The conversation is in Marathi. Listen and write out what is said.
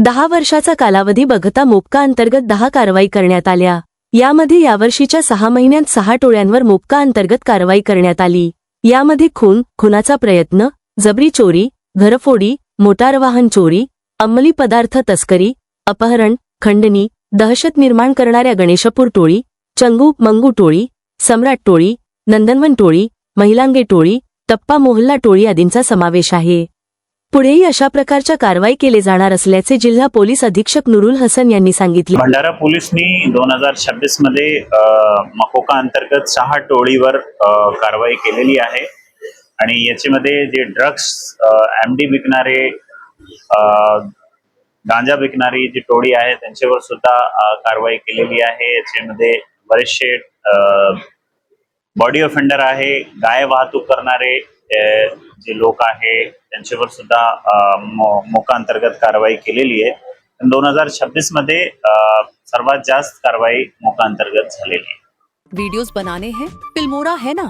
10 वर्षाचा कालावधी बघता मोपका अंतर्गत 10 कारवाई करण्यात आल्या। यामध्ये यावर्षीच्या 6 महिन्यात 6 टोळ्यांवर मोपका अंतर्गत कारवाई करण्यात आली। यामध्ये खुनाचा प्रयत्न, जबरी चोरी, घरफोडी, मोटार वाहन चोरी, अंमली पदार्थ तस्करी, अपहरण, खंडणी, दहशत निर्माण करणाऱ्या गणेशपूर टोळी, चंगू मंगू टोळी, सम्राट टोळी, नंदनवन टोळी, महिलांगे टोळी, टप्पा मोहल्ला टोळी आदींचा समावेश आहे। पुढेही अशा प्रकारच्या कारवाई केले जाणार असल्याचे जिल्हा पोलीस अधीक्षक नुरुल हसन यांनी सांगितले। भंडारा पोलिसनी 2026 मध्ये मकोका अंतर्गत 6 टोळीवर कारवाई केलेली आहे आणि याच्यामध्ये जे ड्रग्स एमडी विकणारे, गांजा विकणारी जी टोळी आहे त्यांच्यावर सुद्धा कारवाई केलेली आहे। याच्यामध्ये बरेचसे बॉडी ऑफेंडर आहे, गाय वाहतूक करणारे जे लोक आहे त्यांच्यावर सुद्धा मोका अंतर्गत कारवाई केलेली आहे। 2026 मध्ये सर्वात जास्त कारवाई मोका अंतर्गत झालेली है। वीडियोस बनाने हैं फिल्मोरा है ना।